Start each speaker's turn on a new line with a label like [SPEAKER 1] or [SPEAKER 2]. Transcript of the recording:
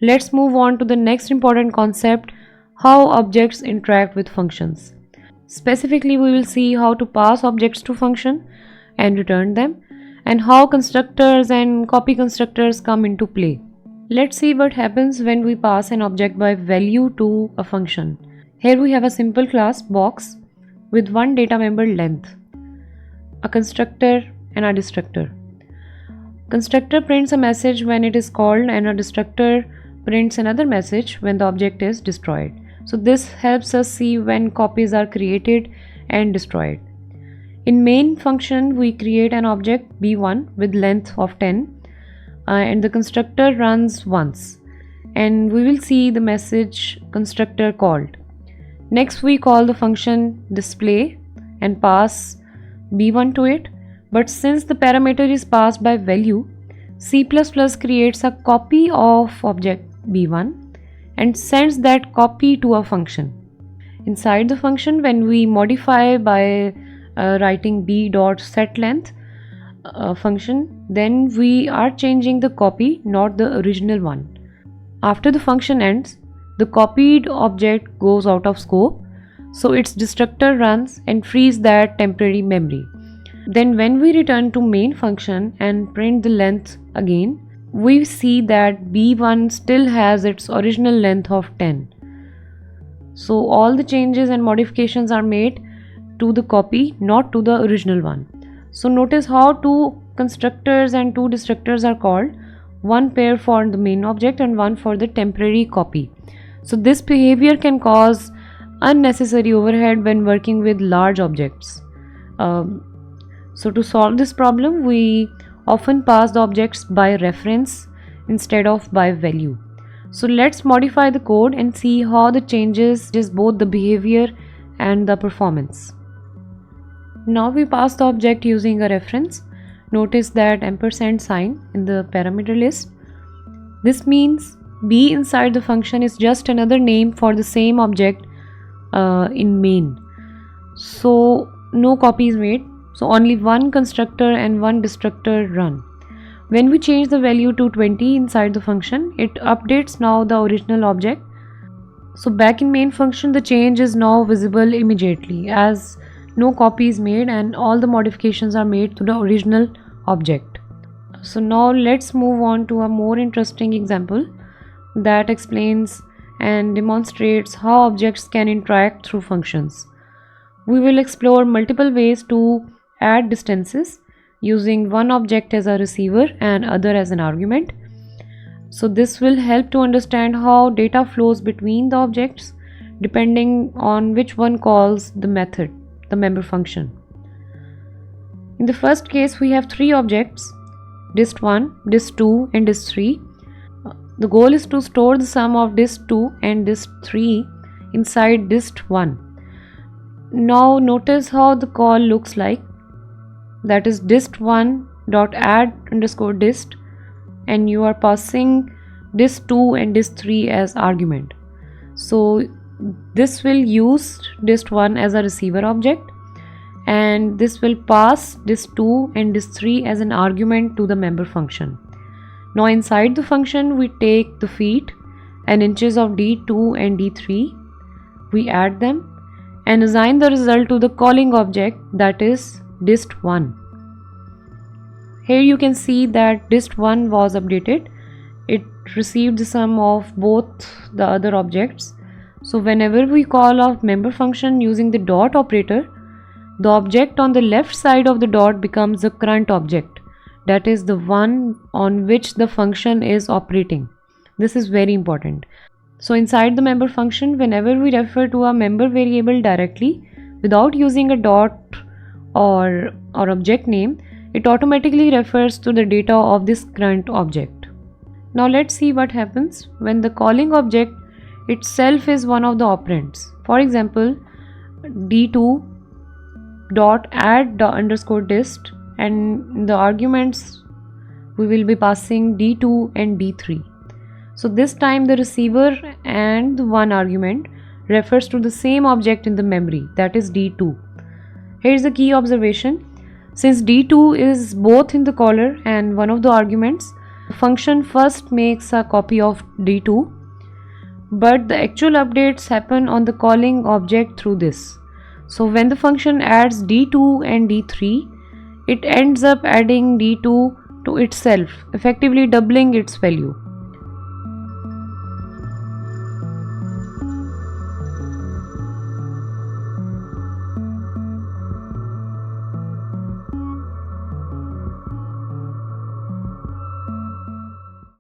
[SPEAKER 1] Let's move on to the next important concept, how objects interact with functions. Specifically, we will see how to pass objects to function and return them, and how constructors and copy constructors come into play. Let's see what happens when we pass an object by value to a function. Here we have a simple class box with one data member length, a constructor and a destructor. Constructor prints a message when it is called, and a destructor prints another message when the object is destroyed. So this helps us see when copies are created and destroyed. In main function, we create an object b1 with length of 10 and the constructor runs once, and we will see the message constructor called. Next we call the function display and pass b1 to it, but since the parameter is passed by value, C++ creates a copy of object b1 and sends that copy to a function. Inside the function, when we modify by writing b.setLength function, then we are changing the copy, not the original one. After the function ends, the copied object goes out of scope, so its destructor runs and frees that temporary memory. Then when we return to main function and print the length again, we see that b1 still has its original length of 10. So all the changes and modifications are made to the copy, not to the original one. So notice how two constructors and two destructors are called, one pair for the main object and one for the temporary copy. So this behavior can cause unnecessary overhead when working with large objects. So to solve this problem, we often pass the objects by reference instead of by value. So let's modify the code and see how the changes both the behavior and the performance. Now we pass the object using a reference. Notice that ampersand sign in the parameter list. This means b inside the function is just another name for the same object in main. So no copy is made. So only one constructor and one destructor run. When we change the value to 20 inside the function, it updates now the original object. So back in main function, the change is now visible immediately as no copy is made and all the modifications are made to the original object. So now let's move on to a more interesting example that explains and demonstrates how objects can interact through functions. We will explore multiple ways to add distances using one object as a receiver and other as an argument. So this will help to understand how data flows between the objects depending on which one calls the method, the member function. In the first case, we have three objects, dist1, dist2 and dist3. The goal is to store the sum of dist2 and dist3 inside dist1. Now notice how the call looks like. That is dist1.add_dist, and you are passing dist2 and dist3 as argument. So this will use dist1 as a receiver object, and this will pass dist2 and dist3 as an argument to the member function. Now inside the function, we take the feet and inches of d2 and d3, we add them and assign the result to the calling object, that is dist1. Here you can see that dist1 was updated. It received the sum of both the other objects. So whenever we call a member function using the dot operator, the object on the left side of the dot becomes the current object, that is the one on which the function is operating. This is very important. So inside the member function, whenever we refer to a member variable directly without using a dot or object name, it automatically refers to the data of this current object. Now let's see what happens when the calling object itself is one of the operands. For example, d2.add_dist, and in the arguments we will be passing d2 and d3. So this time the receiver and the one argument refers to the same object in the memory, that is d2. Here is the key observation. Since d2 is both in the caller and one of the arguments, function first makes a copy of d2, but the actual updates happen on the calling object through this. So when the function adds d2 and d3, it ends up adding d2 to itself, effectively doubling its value.